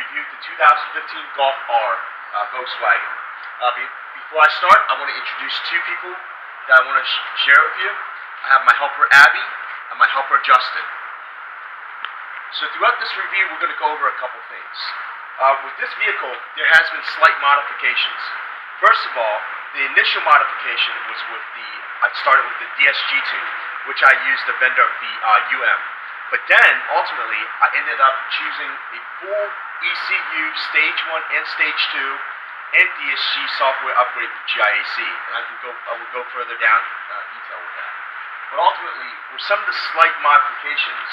review the 2015 Golf R Volkswagen. Before I start, I want to introduce two people that I want to share with you. I have my helper Abby and my helper Justin. So throughout this review, we're going to go over a couple things. With this vehicle, there has been slight modifications. First of all, the initial modification was I started with the DSG tune, which I used the vendor UM. But then, ultimately, I ended up choosing a full ECU Stage 1 and Stage 2 and DSG software upgrade with GIAC. And I will go further down detail with that. But ultimately, with some of the slight modifications,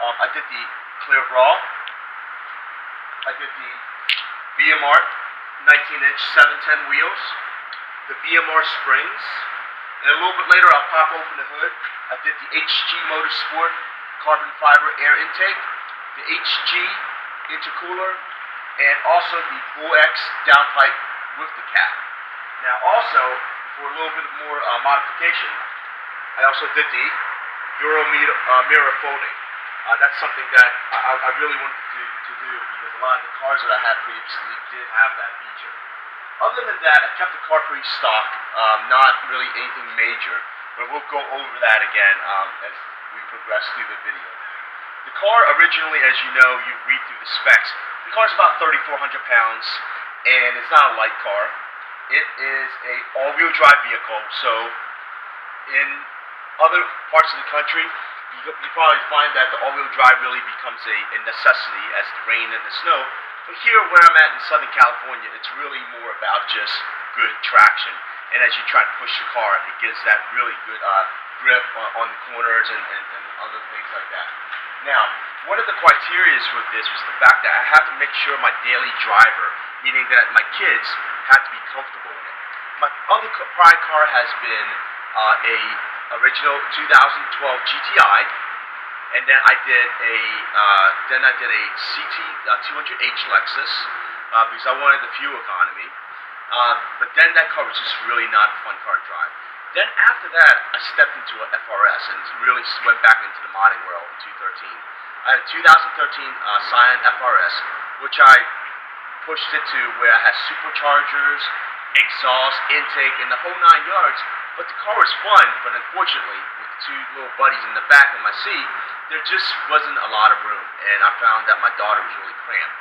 I did the clear raw, I did the VMR 19-inch 710 wheels, the VMR springs, and a little bit later I'll pop open the hood. I did the HG Motorsport carbon fiber air intake, the HG intercooler, and also the Bull X downpipe with the cap. Now also, for a little bit more modification, I also did the Euro mirror folding. That's something that I really wanted to do because a lot of the cars that I had previously did have that feature. Other than that, I kept the car pretty stock, not really anything major, but we'll go over that again as we progress through the video. The car originally, as you know, you read through the specs, the car's about 3,400 pounds, and it's not a light car. It is a all-wheel drive vehicle, so in other parts of the country, you probably find that the all-wheel drive really becomes a necessity as the rain and the snow. But here where I'm at in Southern California, it's really more about just good traction. And as you try to push the car, it gives that really good grip on the corners and other things like that. Now, one of the criteria with this was the fact that I have to make sure my daily driver, meaning that my kids, had to be comfortable in it. My other prior car has been a original 2012 GTI, and then I did a CT 200H Lexus because I wanted the fuel economy. But then that car was just really not a fun car to drive. Then after that, I stepped into an FRS and really went back into the modding world in 2013. I had a 2013 Scion FRS, which I pushed it to where I had superchargers, exhaust, intake, and the whole 9 yards. But the car was fun, but unfortunately, with the two little buddies in the back of my seat, there just wasn't a lot of room, and I found that my daughter was really cramped.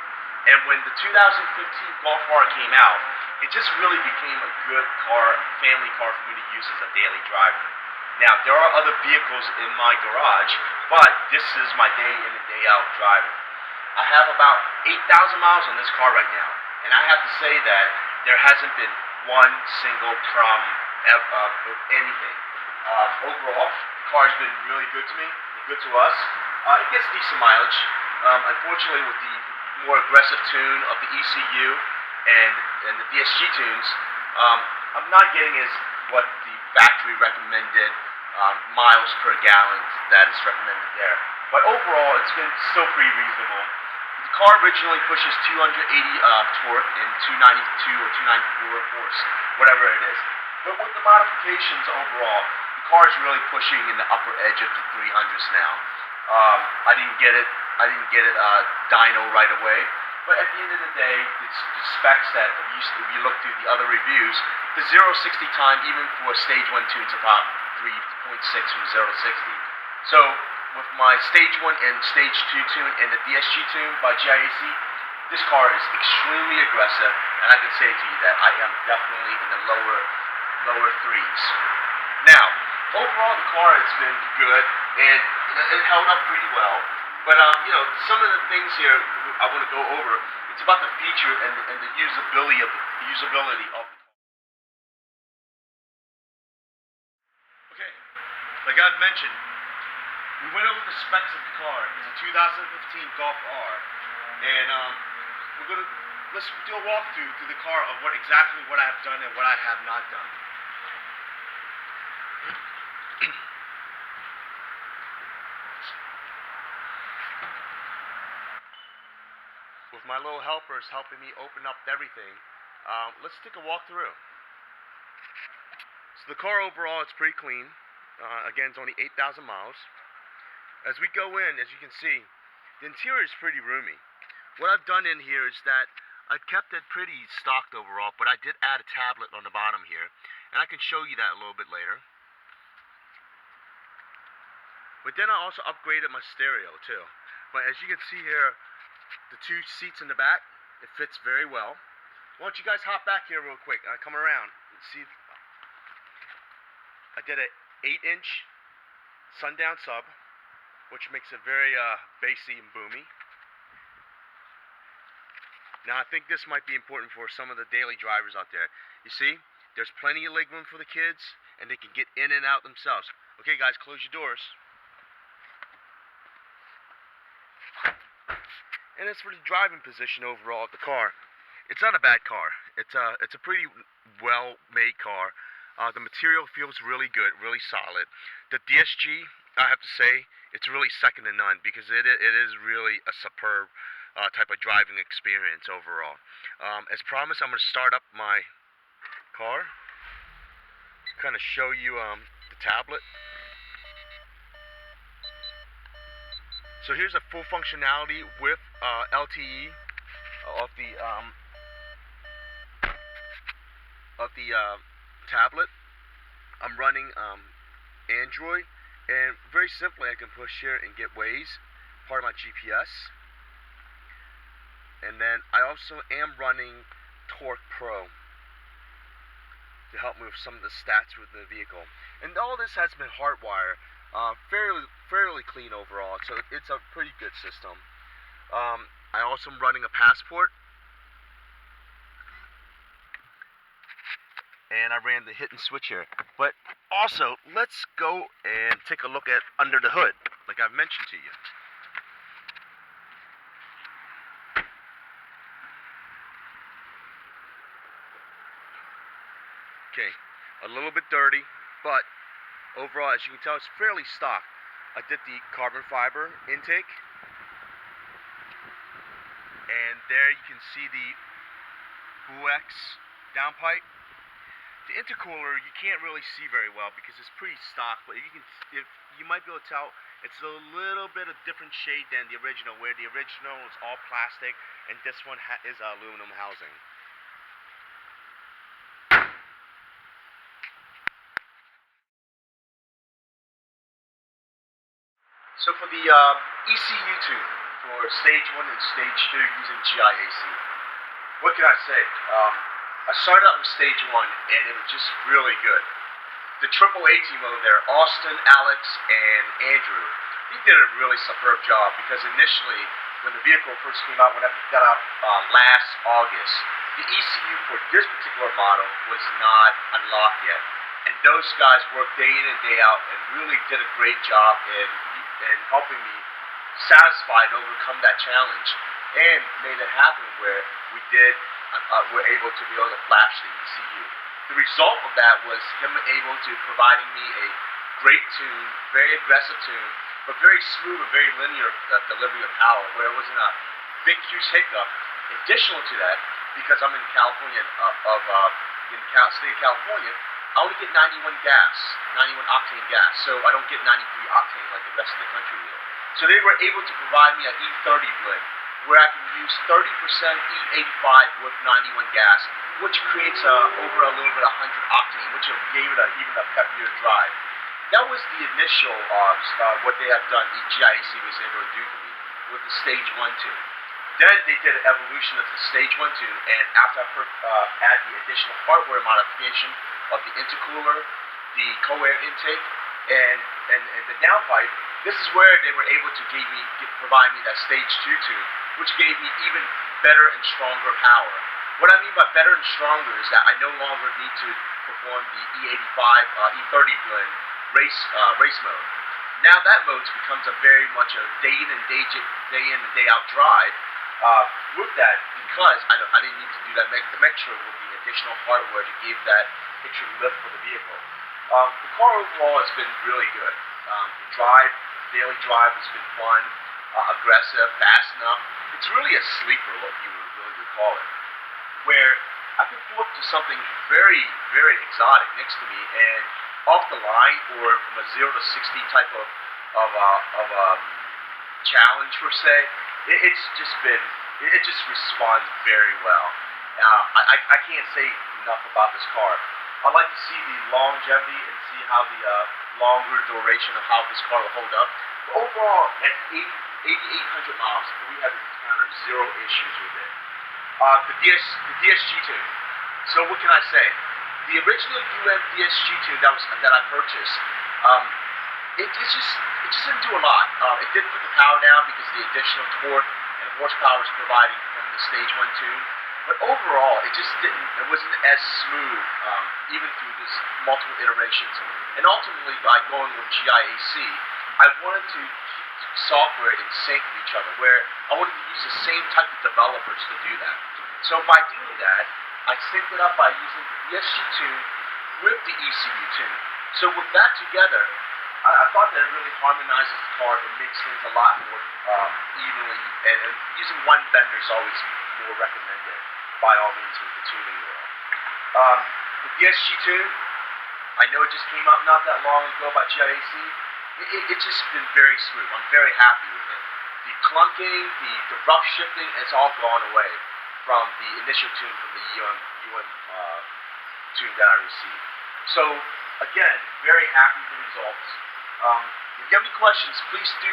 And when the 2015 Golf R came out, it just really became a good car, family car for me to use as a daily driver. Now, there are other vehicles in my garage, but this is my day in and day out driving. I have about 8,000 miles on this car right now, and I have to say that there hasn't been one single problem with anything. Overall, the car's been really good to me, good to us. It gets decent mileage. Unfortunately, with the more aggressive tune of the ECU and the DSG tunes, I'm not getting as what the factory recommended miles per gallon that is recommended there. But overall, it's been still pretty reasonable. The car originally pushes 280 torque and 292 or 294 horse, whatever it is. But with the modifications overall, the car is really pushing in the upper edge of the 300s now. I didn't get it dyno right away, but at the end of the day, it's the specs that if you look through the other reviews, the 0-60 time, even for a Stage 1 tune, is about 3.6 from 0 to 60. So with my Stage 1 and Stage 2 tune and the DSG tune by GIAC, this car is extremely aggressive, and I can say to you that I am definitely in the lower threes. Now, overall the car has been good, and it held up pretty well. But some of the things here I want to go over. It's about the feature and the usability of the car. Okay, like I've mentioned, we went over the specs of the car. It's a 2015 Golf R, and let's do a walkthrough through the car of what I have done and what I have not done. With my little helpers helping me open up everything, let's take a walk through. So the car overall, it's pretty clean. Again, it's only 8,000 miles. As we go in, as you can see, the interior is pretty roomy. What I've done in here is that I kept it pretty stocked overall, but I did add a tablet on the bottom here, and I can show you that a little bit later. But then I also upgraded my stereo too. But as you can see here, the two seats in the back, it fits very well. Why don't you guys hop back here real quick? Come around and see. I did an 8-inch sundown sub, which makes it very bassy and boomy. Now I think this might be important for some of the daily drivers out there. You see, there's plenty of legroom for the kids, and they can get in and out themselves. Okay guys, close your doors. And as for the driving position overall of the car, it's not a bad car. It's a pretty well-made car. The material feels really good, really solid. The DSG, I have to say, it's really second to none because it is really a superb type of driving experience overall. As promised, I'm going to start up my car, kind of show you the tablet. So here's a full functionality with LTE of the tablet. I'm running Android, and very simply I can push here and get Waze, part of my GPS. And then I also am running Torque Pro to help me with some of the stats with the vehicle. And all this has been hardwired, fairly clean overall, so it's a pretty good system. I also am running a Passport, and I ran the hit and switch here. But also, let's go and take a look at under the hood, like I've mentioned to you. Okay, a little bit dirty, but overall, as you can tell, it's fairly stock. I did the carbon fiber intake, and there you can see the GIAC downpipe. The intercooler you can't really see very well because it's pretty stock, but if you might be able to tell, it's a little bit of different shade than the original, where the original is all plastic and this one is aluminum housing. So for the ECU tune for stage 1 and stage 2 using GIAC, what can I say? I started out with stage 1 and it was just really good. The AAA team over there, Austin, Alex, and Andrew, they did a really superb job because initially, when the vehicle first came out, when I got out last August, the ECU for this particular model was not unlocked yet. And those guys worked day in and day out and really did a great job in helping me satisfy and overcome that challenge, and made it happen where we're able to be able to flash the ECU. The result of that was him able to providing me a great tune, very aggressive tune, but very smooth and very linear delivery of power, where it wasn't a big huge hiccup. Additional to that, because I'm in California, in the state of California, I only get 91 octane gas, so I don't get 93 octane like the rest of the country will. So they were able to provide me an E30 blend, where I can use 30% E85 with 91 gas, which creates over a little bit of 100 octane, which gave it even a peppier drive. That was the initial what they have done. GIAC was able to do for me with the stage 1 tune. Then they did an evolution of the stage 1 tune, and after I add the additional hardware modification of the intercooler, the co-air intake, and the downpipe, this is where they were able to provide me that stage 2 tune, which gave me even better and stronger power. What I mean by better and stronger is that I no longer need to perform the E85 E30 blend race mode. Now that mode becomes a very much a day in and day out drive. With that, because I didn't need to do that extra with the additional hardware to give that extra lift for the vehicle. The car overall has been really good. The daily drive has been fun, aggressive, fast enough. It's really a sleeper, what you really would call it, where I could pull up to something very, very exotic next to me and off the line, or from a 0 to 60 type of challenge per se. It's just been It just responds very well. I can't say enough about this car. I like to see the longevity and see how the longer duration of how this car will hold up. But overall, at 8,800 miles, we have encountered zero issues with it. The DSG tune. So what can I say? The original DSG tune that I purchased, um, it just didn't do a lot. It did put the power down because the additional torque and horsepower is providing from the stage 1 tune. But overall, it wasn't as smooth, even through this multiple iterations. And ultimately, by going with GIAC, I wanted to keep the software in sync with each other, where I wanted to use the same type of developers to do that. So by doing that, I synced it up by using the DSG tune with the ECU tune. So with that together, I thought that it really harmonizes the car and makes things a lot more evenly. And using one vendor is always more recommended by all means with the tuning world. The DSG tune, I know it just came out not that long ago by GIAC. It's just been very smooth. I'm very happy with it. The clunking, the rough shifting, it's all gone away from the initial tune from the UN tune that I received. So again, very happy with the results. If you have any questions, please do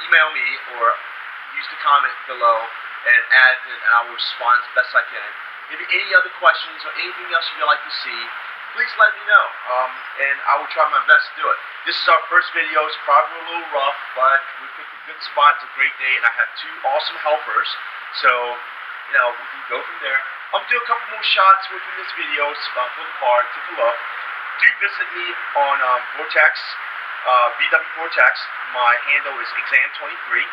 email me or use the comment below and and I will respond as best I can. Maybe any other questions or anything else you'd like to see, please let me know, and I will try my best to do it. This is our first video. It's probably a little rough, but we picked a good spot. It's a great day, and I have 2 awesome helpers, so we can go from there. I'm gonna do a couple more shots within this video for the car. Take a look. Do visit me on Vortex, VW Vortex. My handle is exam23.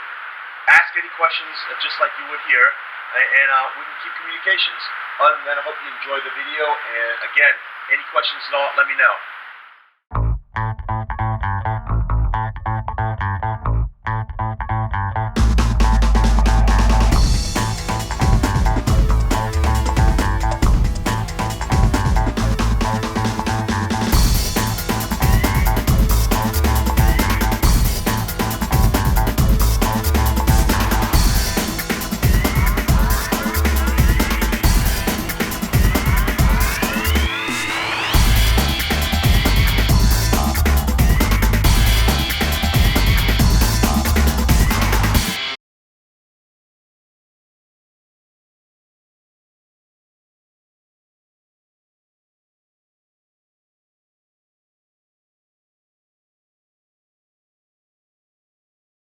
Ask any questions just like you would here, and we can keep communications. Other than that, I hope you enjoyed the video, and again, any questions at all, let me know.